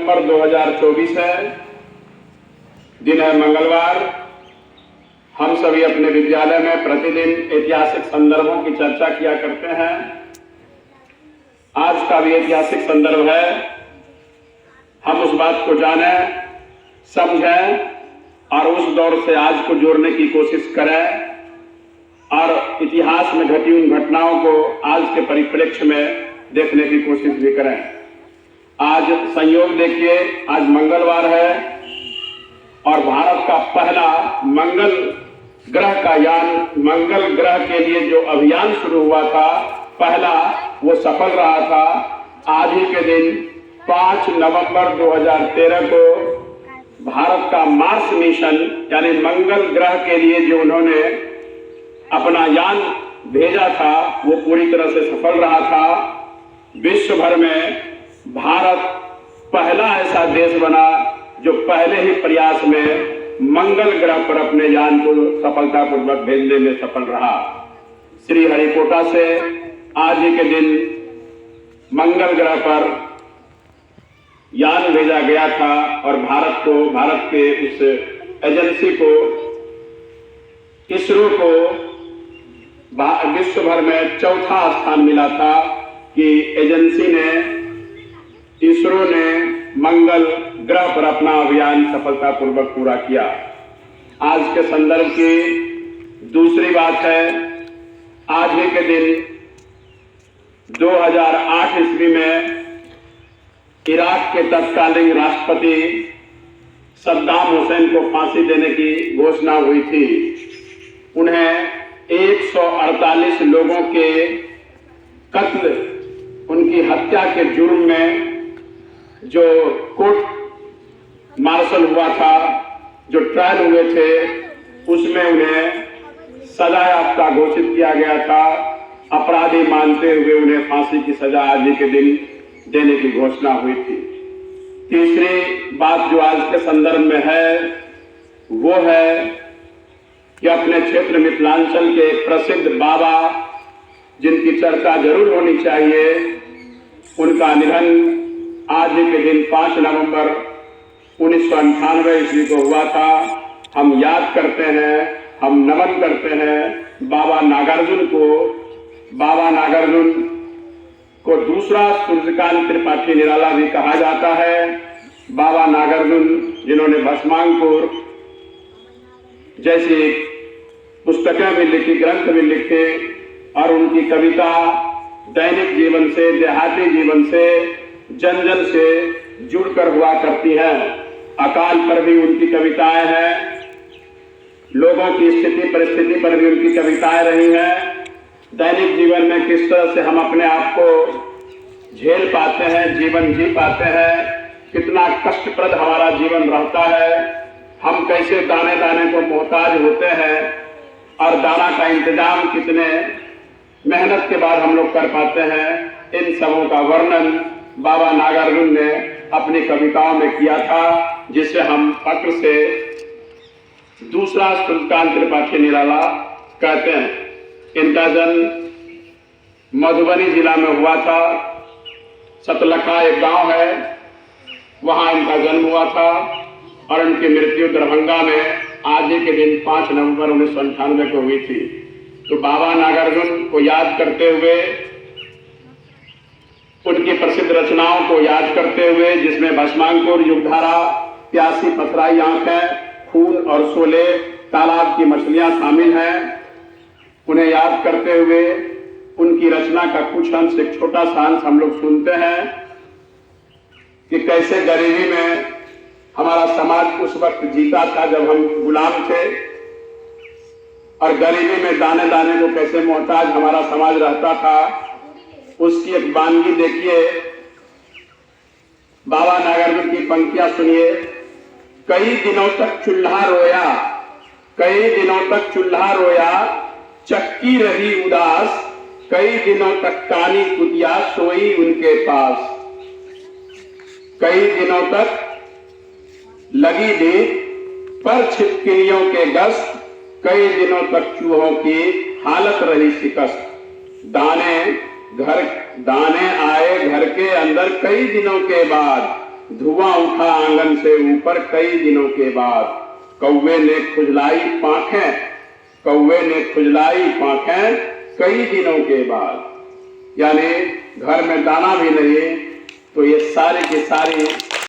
नवंबर 2024 है, दिन है मंगलवार। हम सभी अपने विद्यालय में प्रतिदिन ऐतिहासिक संदर्भों की चर्चा किया करते हैं। आज का भी ऐतिहासिक संदर्भ है। हम उस बात को जानें, समझें और उस दौर से आज को जोड़ने की कोशिश करें और इतिहास में घटी उन घटनाओं को आज के परिप्रेक्ष्य में देखने की कोशिश भी करें। आज संयोग देखिए, आज मंगलवार है और भारत का पहला मंगल ग्रह का यान, मंगल ग्रह के लिए जो अभियान शुरू हुआ था पहला, वो सफल रहा था। आज ही के दिन 5 नवंबर 2013 को भारत का मार्स मिशन यानी मंगल ग्रह के लिए जो उन्होंने अपना यान भेजा था वो पूरी तरह से सफल रहा था। विश्व भर में भारत पहला ऐसा देश बना जो पहले ही प्रयास में मंगल ग्रह पर अपने यान को सफलतापूर्वक भेजने में सफल रहा। श्रीहरिकोटा से आज ही के दिन मंगल ग्रह पर यान भेजा गया था और भारत के उस एजेंसी को, इसरो को विश्व भर में चौथा स्थान मिला था कि एजेंसी ने, इसरो ने मंगल ग्रह पर अपना अभियान सफलतापूर्वक पूरा किया। आज के संदर्भ की दूसरी बात है, आज ही के दिन 2008 ईस्वी में इराक के तत्कालीन राष्ट्रपति सद्दाम हुसैन को फांसी देने की घोषणा हुई थी। उन्हें 148 लोगों के कत्ल, उनकी हत्या के जुर्म में जो कोर्ट मार्शल हुआ था, जो ट्रायल हुए थे, उसमें उन्हें सजायाफ्ता घोषित किया गया था। अपराधी मानते हुए उन्हें फांसी की सजा आज ही के दिन देने की घोषणा हुई थी। तीसरी बात जो आज के संदर्भ में है वो है कि अपने क्षेत्र मिथिलांचल के एक प्रसिद्ध बाबा जिनकी चर्चा जरूर होनी चाहिए, उनका निधन आज ही के दिन 5 नवंबर 1998 ईस्वी को हुआ था। हम याद करते हैं, हम नमन करते हैं बाबा नागार्जुन को। बाबा नागार्जुन को दूसरा सूर्यकांत त्रिपाठी निराला भी कहा जाता है। बाबा नागार्जुन जिन्होंने भस्मांकुर जैसी पुस्तकें भी लिखी, ग्रंथ भी लिखे और उनकी कविता दैनिक जीवन से, देहाती जीवन से, जन जन से जुड़कर हुआ करती है। अकाल पर भी उनकी कविताएं हैं, लोगों की स्थिति परिस्थिति पर भी उनकी कविताएं रही हैं। दैनिक जीवन में किस तरह से हम अपने आप को झेल पाते हैं, जीवन जी पाते हैं, कितना कष्टप्रद हमारा जीवन रहता है, हम कैसे दाने दाने को मोहताज होते हैं और दाना का इंतजाम कितने मेहनत के बाद हम लोग कर पाते हैं, इन सबों का वर्णन बाबा नागार्जुन ने अपनी कविताओं में किया था, जिसे हम फक्र से दूसरा सूर्यकांत त्रिपाठी निराला कहते हैं। इनका जन्म मधुबनी जिला में हुआ था। सतलखा एक गांव है, वहां इनका जन्म हुआ था और इनकी मृत्यु दरभंगा में आज ही के दिन 5 नवंबर 1998 को हुई थी। तो बाबा नागार्जुन को याद करते हुए, उनकी प्रसिद्ध रचनाओं को याद करते हुए, जिसमें भस्मांकुर, युगधारा, प्यासी पथराई आंखें, खून और शोले, तालाब की मछलियां शामिल हैं, उन्हें याद करते हुए उनकी रचना का कुछ अंश, एक छोटा सा अंश हम लोग सुनते हैं कि कैसे गरीबी में हमारा समाज उस वक्त जीता था जब हम गुलाम थे और गरीबी में दाने दाने को कैसे मोहताज हमारा समाज रहता था। उसकी एक वानगी देखिए, बाबा नागार्जुन की पंक्तियां सुनिए। कई दिनों तक चूल्हा रोया, कई दिनों तक चूल्हा रोया, चक्की रही उदास, कई दिनों तक कानी कुतिया सोई उनके पास। कई दिनों तक लगी दी पर छिपकलियों के गश्त, कई दिनों तक चूहों की हालत रही शिकस्त। दाने आए घर के अंदर कई दिनों के बाद, धुआं उठा आंगन से ऊपर कई दिनों के बाद। कौवे ने खुजलाई पांखें, कौवे ने खुजलाई पांखें कई दिनों के बाद। यानी घर में दाना भी नहीं तो ये सारे के सारे